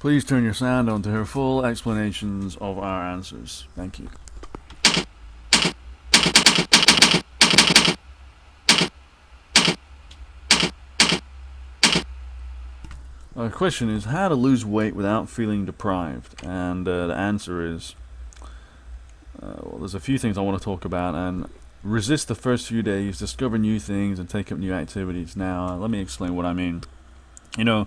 Please turn your sound on to hear full explanations of our answers. Thank you. Our question is how to lose weight without feeling deprived, and the answer is well, there's a few things I want to talk about. And resist the first few days, discover new things, and take up new activities. Now, let me explain what I mean. You know,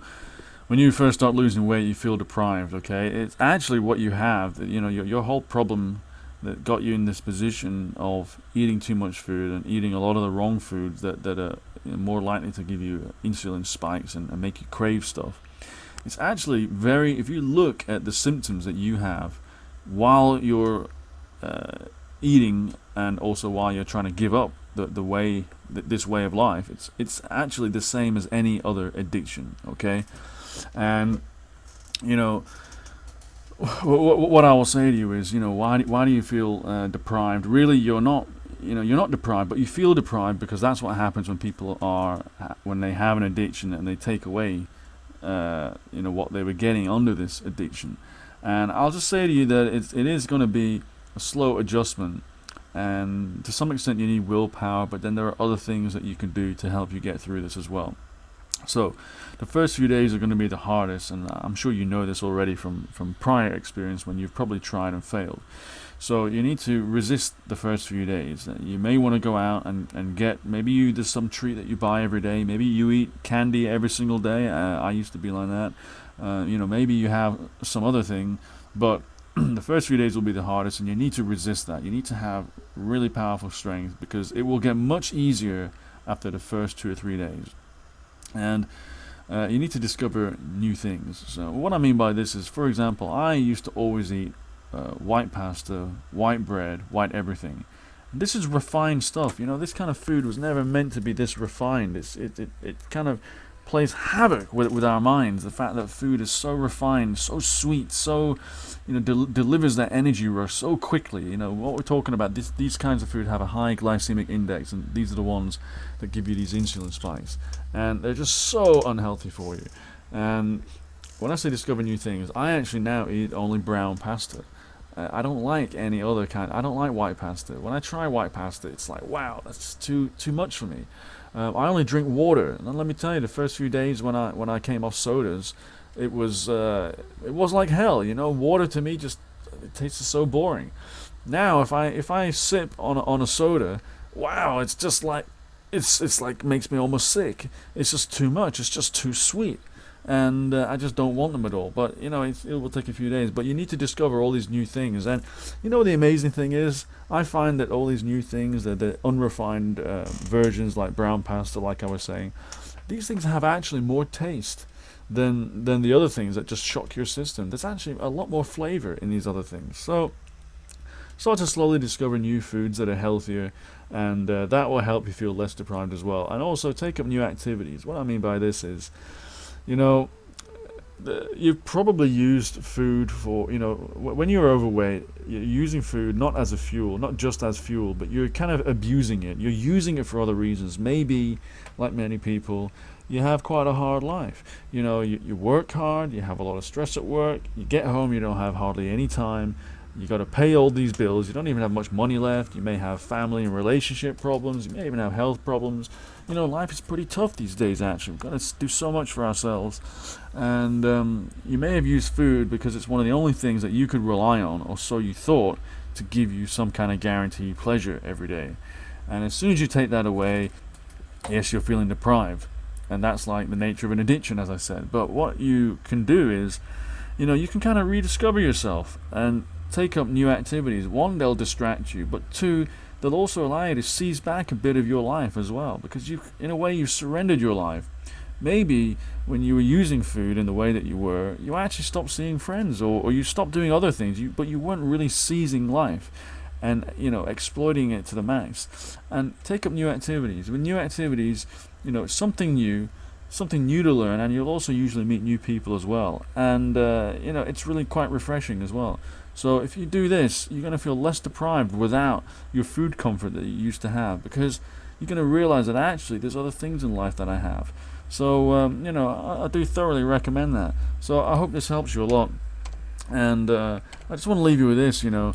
when you first start losing weight, you feel deprived. Okay, it's actually what you have. You know, your whole problem that got you in this position of eating too much food and eating a lot of the wrong foods that are more likely to give you insulin spikes and make you crave stuff. It's actually very, if you look at the symptoms that you have while you're eating and also while you're trying to give up this way of life, it's actually the same as any other addiction. Okay, and you know, what I will say to you is, why do you feel deprived? Really, you're not deprived, but you feel deprived because that's what happens when people when they have an addiction and they take away what they were getting under this addiction. And I'll just say to you that it is going to be a slow adjustment, and to some extent you need willpower, but then there are other things that you can do to help you get through this as well. So the first few days are going to be the hardest, and I'm sure you know this already from prior experience when you've probably tried and failed. So you need to resist the first few days. You may want to go out and maybe there's some treat that you buy every day. Maybe you eat candy every single day. I used to be like that. Maybe you have some other thing, but the first few days will be the hardest, and you need to resist that. You need to have really powerful strength, because it will get much easier after the first 2 or 3 days. And you need to discover new things. So what I mean by this is, for example, I used to always eat white pasta, white bread, white everything. This is refined stuff. This kind of food was never meant to be this refined. It kind of plays havoc with our minds. The fact that food is so refined, so sweet, so delivers that energy rush so quickly. What we're talking about, these kinds of food have a high glycemic index, and these are the ones that give you these insulin spikes, and they're just so unhealthy for you. And when I say discover new things, I actually now eat only brown pasta. I don't like any other kind. I don't like white pasta. When I try white pasta, it's like, wow, that's too much for me. I only drink water, and let me tell you, the first few days when I came off sodas, it was like hell. Water to me it tasted so boring. Now if I sip on a soda, wow, it's just like it's like makes me almost sick. It's just too much. It's just too sweet, and I just don't want them at all. But it will take a few days. But you need to discover all these new things, and the amazing thing is, I find that all these new things, the unrefined versions like brown pasta, like I was saying, these things have actually more taste than the other things that just shock your system. There's actually a lot more flavor in these other things. So start to slowly discover new foods that are healthier, and that will help you feel less deprived as well. And also take up new activities. What I mean by this is, you've probably used food for, when you're overweight, you're using food not as a fuel, not just as fuel, but you're kind of abusing it. You're using it for other reasons. Maybe, like many people, you have quite a hard life. You work hard, you have a lot of stress at work, you get home, you don't have hardly any time. You got to pay all these bills. You don't even have much money left. You may have family and relationship problems. You may even have health problems. Life is pretty tough these days, actually. We've got to do so much for ourselves. And you may have used food because it's one of the only things that you could rely on, or so you thought, to give you some kind of guaranteed pleasure every day. And as soon as you take that away, yes, you're feeling deprived. And that's like the nature of an addiction, as I said. But what you can do is, you can kind of rediscover yourself and take up new activities. One, they'll distract you, but two, they'll also allow you to seize back a bit of your life as well, because in a way, you've surrendered your life. Maybe when you were using food in the way that you were, you actually stopped seeing friends, or you stopped doing other things, but you weren't really seizing life and exploiting it to the max. And take up new activities. With new activities, it's something new to learn, and you'll also usually meet new people as well. And it's really quite refreshing as well. So if you do this, you're going to feel less deprived without your food comfort that you used to have, because you're going to realize that actually there's other things in life that I have. So you know, I do thoroughly recommend that. So I hope this helps you a lot. And I just want to leave you with this. You know,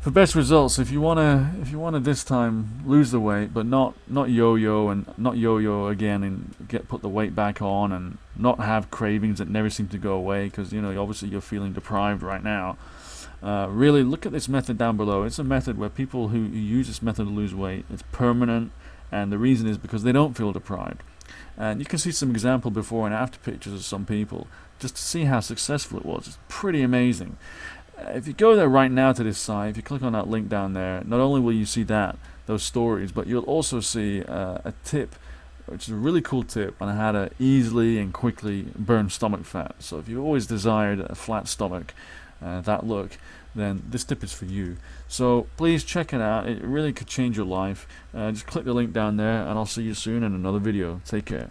for best results, if you wanna this time lose the weight, but not yo-yo and not yo-yo again and put the weight back on, and not have cravings that never seem to go away, because you know obviously you're feeling deprived right now. Really look at this method down below. It's a method where people who use this method to lose weight, it's permanent, and the reason is because they don't feel deprived. And you can see some example before and after pictures of some people just to see how successful it was. It's pretty amazing. If you go there right now to this site, if you click on that link down there, not only will you see those stories, but you'll also see a tip, which is a really cool tip on how to easily and quickly burn stomach fat. So if you've always desired a flat stomach, that look, then this tip is for you. So please check it out. It really could change your life. Just click the link down there, and I'll see you soon in another video. Take care.